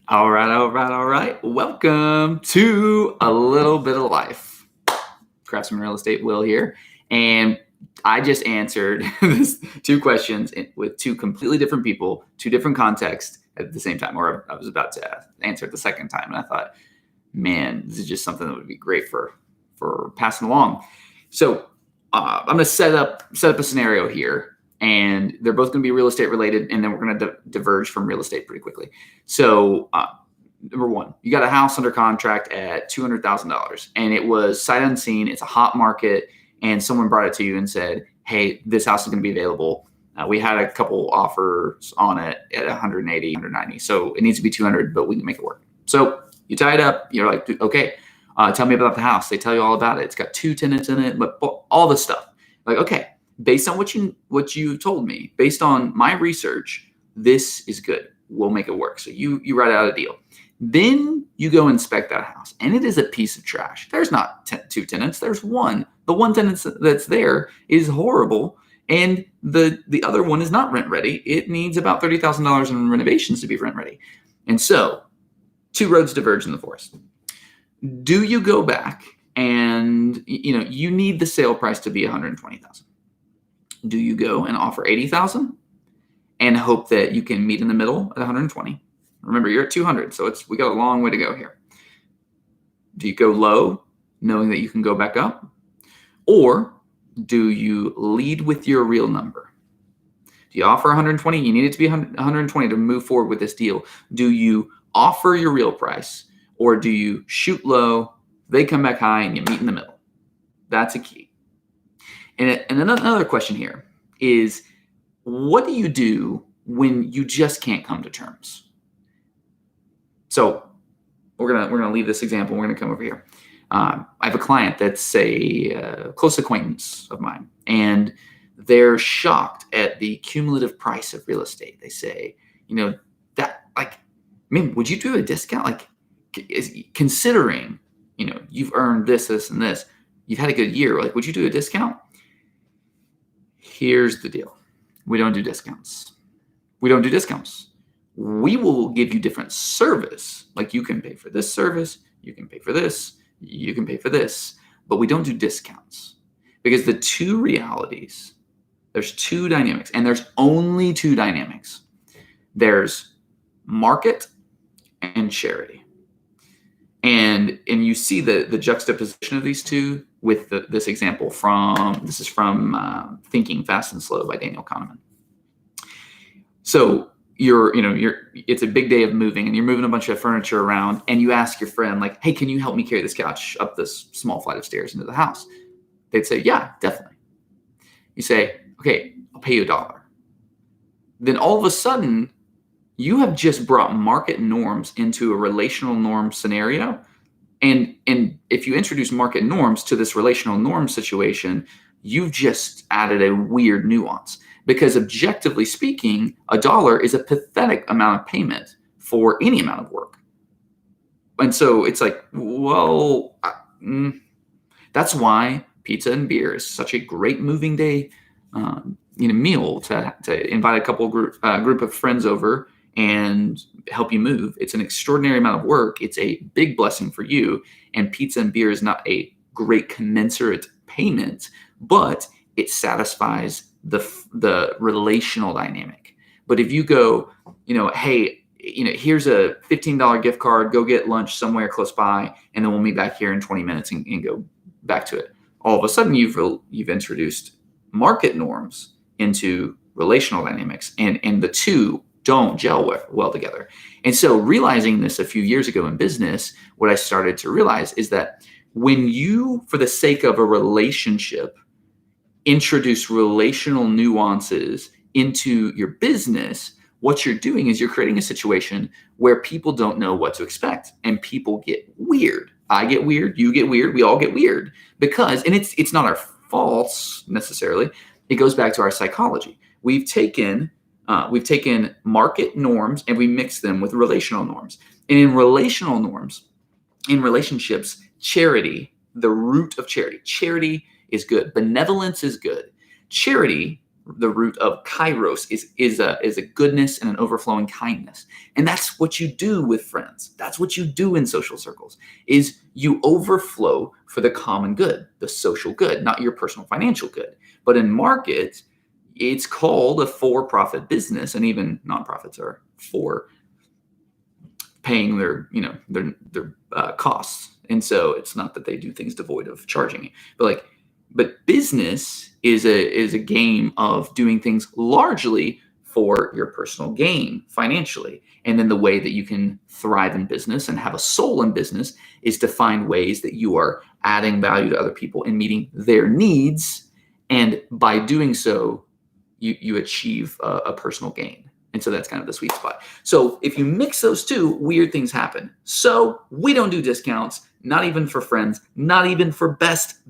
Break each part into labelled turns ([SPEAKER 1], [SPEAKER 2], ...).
[SPEAKER 1] All right, all right, all right. Welcome to A Little Bit of Life. Craftsman Real Estate Will here. And I just answered two questions with two completely different people, two different contexts at the same time, or I was about to answer it the second time. And I thought, man, this is just something that would be great for passing along. So I'm going to set up a scenario here, and they're both going to be real estate related, and then we're going to diverge from real estate pretty quickly. So number one, you got a house under contract at $200,000, and it was sight unseen. It's a hot market, and someone brought it to you and said, "Hey, this house is going to be available." We had a couple offers on it at 180, 190, so it needs to be 200, but we can make it work. So you tie it up. You're like, okay, tell me about the house. They tell you all about it. It's got 2 tenants in it, but all this stuff. Like, okay, based on what you told me, based on my research, this is good. We'll make it work. So you write out a deal. Then you go inspect that house, and it is a piece of trash. There's not 2 tenants. There's one. The one tenant that's there is horrible, and the other one is not rent ready. It needs about $30,000 in renovations to be rent ready. And so 2 roads diverge in the forest. Do you go back and you need the sale price to be 120,000? Do you go and offer 80,000 and hope that you can meet in the middle at 120? Remember, you're at 200, so we got a long way to go here. Do you go low, knowing that you can go back up? Or do you lead with your real number? Do you offer 120? You need it to be 120 to move forward with this deal. Do you offer your real price, or do you shoot low, they come back high, and you meet in the middle? That's a key. And another question here is, what do you do when you just can't come to terms? So we're gonna leave this example. We're gonna come over here. I have a client that's a close acquaintance of mine, and they're shocked at the cumulative price of real estate. They say, that, like, man, would you do a discount? Like, considering, you've earned this, and this, you've had a good year. Like, would you do a discount? Here's the deal. We don't do discounts. We will give you different service. Like, you can pay for this service, you can pay for this, you can pay for this, but we don't do discounts, because the two realities, there's 2 dynamics, and there's only 2 dynamics. There's market and charity. And you see the juxtaposition of these two with this example from Thinking Fast and Slow by Daniel Kahneman. So it's a big day of moving, and you're moving a bunch of furniture around, and you ask your friend, like, "Hey, can you help me carry this couch up this small flight of stairs into the house?" They'd say, "Yeah, definitely." You say, "Okay, I'll pay you $1." Then all of a sudden, you have just brought market norms into a relational norm scenario. And if you introduce market norms to this relational norm situation, you've just added a weird nuance. Because objectively speaking, $1 is a pathetic amount of payment for any amount of work. And so it's like, well, that's why pizza and beer is such a great moving day meal to invite a couple group of friends over and help you move. It's an extraordinary amount of work. It's a big blessing for you. And pizza and beer is not a great commensurate payment, but it satisfies the relational dynamic. But if you go, hey, here's a $15 gift card, go get lunch somewhere close by, and then we'll meet back here in 20 minutes and go back to it. All of a sudden, you've introduced market norms into relational dynamics, and the two don't gel well together. And so, realizing this a few years ago in business, what I started to realize is that when you, for the sake of a relationship, introduce relational nuances into your business, what you're doing is you're creating a situation where people don't know what to expect, and people get weird. I get weird, you get weird, we all get weird, because, and it's not our fault necessarily. It goes back to our psychology. We've taken market norms and we mix them with relational norms. And in relational norms, in relationships, charity, the root of charity is good. Benevolence is good. Charity the root of kairos is a goodness and an overflowing kindness. And that's what you do with friends. That's what you do in social circles, is you overflow for the common good, the social good, not your personal financial good. But in markets, it's called a for-profit business, and even nonprofits are for paying their costs. And so it's not that they do things devoid of charging, but business is a game of doing things largely for your personal gain financially. And then the way that you can thrive in business and have a soul in business is to find ways that you are adding value to other people and meeting their needs. And by doing so, you achieve a personal gain. And so that's kind of the sweet spot. So if you mix those two, weird things happen. So we don't do discounts, not even for friends, not even for best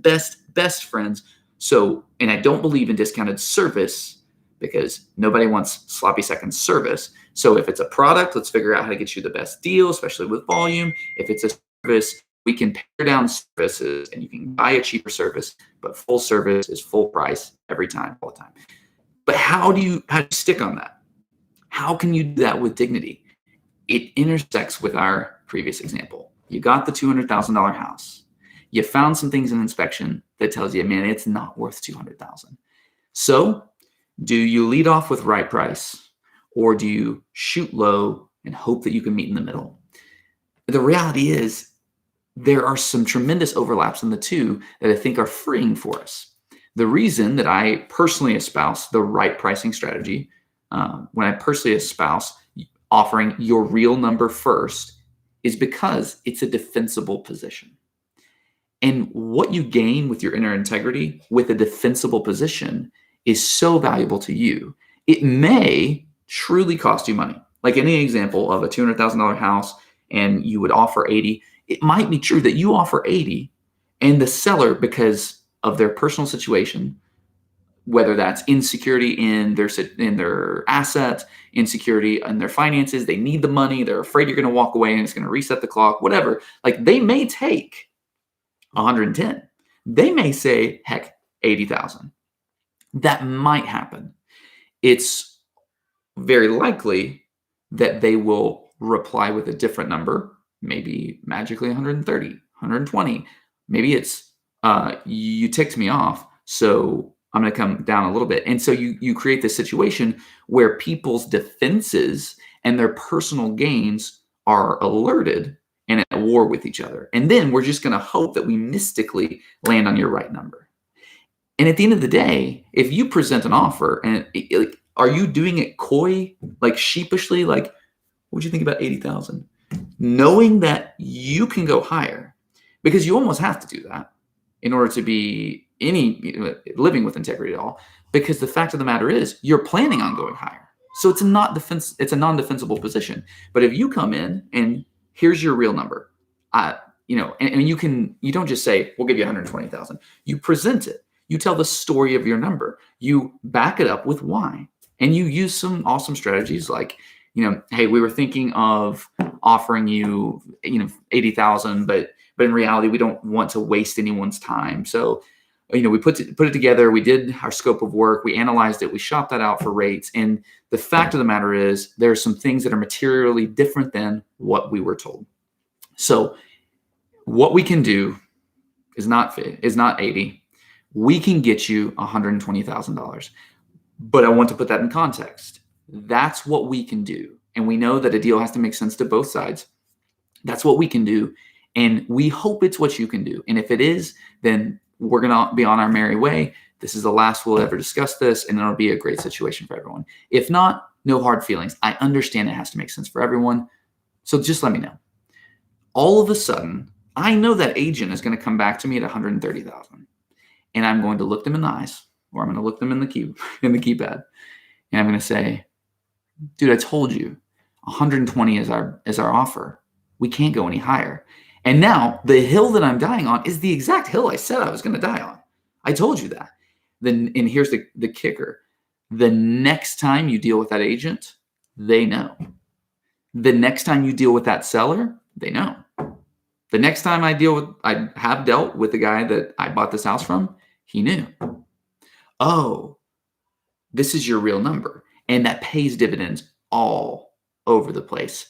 [SPEAKER 1] friends. So, and I don't believe in discounted service because nobody wants sloppy second service. So if it's a product, let's figure out how to get you the best deal, especially with volume. If it's a service, we can pare down services and you can buy a cheaper service, but full service is full price every time, all the time. But how do you stick on that? How can you do that with dignity? It intersects with our previous example. You got the $200,000 house. You found some things in inspection that tells you, man, it's not worth $200,000. So do you lead off with right price, or do you shoot low and hope that you can meet in the middle? The reality is there are some tremendous overlaps in the two that I think are freeing for us. The reason that I personally espouse the right pricing strategy, when I personally espouse offering your real number first, is because it's a defensible position. And what you gain with your inner integrity with a defensible position is so valuable to you. It may truly cost you money. Like any example of a $200,000 house and you would offer 80, it might be true that you offer 80 and the seller, because of their personal situation, whether that's insecurity in their assets, insecurity in their finances, they need the money, they're afraid you're going to walk away and it's going to reset the clock, whatever. Like they may take 110. They may say, heck, 80,000. That might happen. It's very likely that they will reply with a different number, maybe magically 130, 120. Maybe it's you ticked me off, so I'm going to come down a little bit. And so you create this situation where people's defenses and their personal gains are alerted and at war with each other. And then we're just going to hope that we mystically land on your right number. And at the end of the day, if you present an offer and are you doing it coy, like sheepishly, like, what would you think about 80,000? Knowing that you can go higher, because you almost have to do that in order to be living with integrity at all, because the fact of the matter is you're planning on going higher. So it's a non-defensible position. But if you come in and here's your real number, and you don't just say, we'll give you 120,000. You present it. You tell the story of your number. You back it up with why. And you use some awesome strategies like, hey, we were thinking of offering you, 80,000, but in reality, we don't want to waste anyone's time. So, we put it together. We did our scope of work. We analyzed it. We shopped that out for rates. And the fact of the matter is there are some things that are materially different than what we were told. So what we can do is not 80. We can get you $120,000. But I want to put that in context. That's what we can do. And we know that a deal has to make sense to both sides. That's what we can do. And we hope it's what you can do. And if it is, then we're going to be on our merry way. This is the last we'll ever discuss this, and it'll be a great situation for everyone. If not, no hard feelings. I understand it has to make sense for everyone. So just let me know. All of a sudden, I know that agent is going to come back to me at 130,000. And I'm going to look them in the eyes, or I'm going to look them in the keypad. And I'm going to say, dude, I told you 120 is our offer. We can't go any higher. And now the hill that I'm dying on is the exact hill I said I was going to die on. I told you that. And here's the kicker. The next time you deal with that agent, they know. The next time you deal with that seller, they know. The next time I have dealt with the guy that I bought this house from, he knew. Oh, this is your real number. And that pays dividends all over the place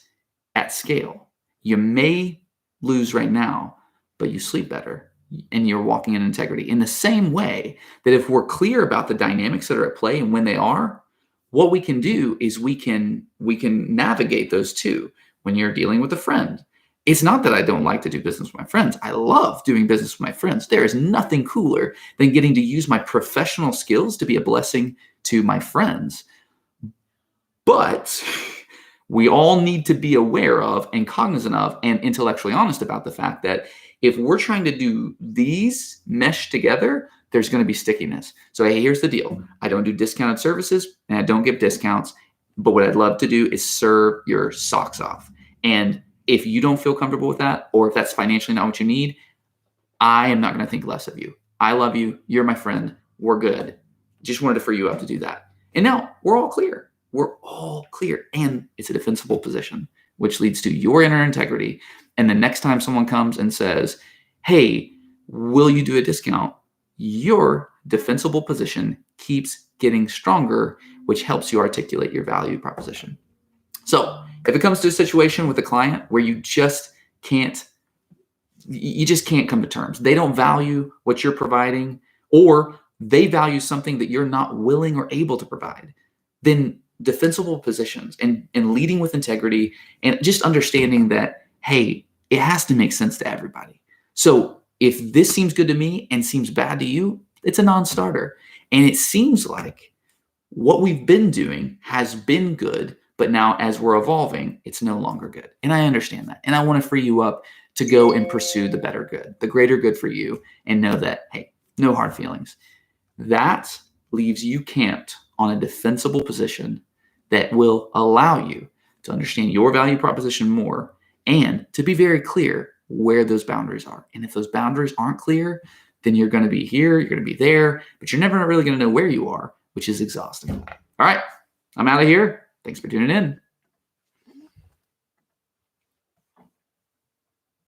[SPEAKER 1] at scale. You may lose right now, but you sleep better and you're walking in integrity. In the same way that if we're clear about the dynamics that are at play and when they are, what we can do is we can navigate those too. When you're dealing with a friend, it's not that I don't like to do business with my friends. I love doing business with my friends. There is nothing cooler than getting to use my professional skills to be a blessing to my friends. But we all need to be aware of and cognizant of and intellectually honest about the fact that if we're trying to do these mesh together, there's going to be stickiness. So hey, here's the deal. I don't do discounted services and I don't give discounts, but what I'd love to do is serve your socks off. And if you don't feel comfortable with that, or if that's financially not what you need, I am not going to think less of you. I love you. You're my friend. We're good. Just wanted to free you up to do that. And now we're all clear. We're all clear. And it's a defensible position, which leads to your inner integrity. And the next time someone comes and says, hey, will you do a discount? Your defensible position keeps getting stronger, which helps you articulate your value proposition. So if it comes to a situation with a client where you just can't come to terms, they don't value what you're providing, or they value something that you're not willing or able to provide, then defensible positions and leading with integrity and just understanding that, hey, it has to make sense to everybody. So if this seems good to me and seems bad to you, it's a non-starter. And it seems like what we've been doing has been good, but now as we're evolving, it's no longer good. And I understand that. And I want to free you up to go and pursue the better good, the greater good for you, and know that, hey, no hard feelings. That leaves you camped on a defensible position that will allow you to understand your value proposition more and to be very clear where those boundaries are. And if those boundaries aren't clear, then you're going to be here, you're going to be there, but you're never really going to know where you are, which is exhausting. All right, I'm out of here. Thanks for tuning in.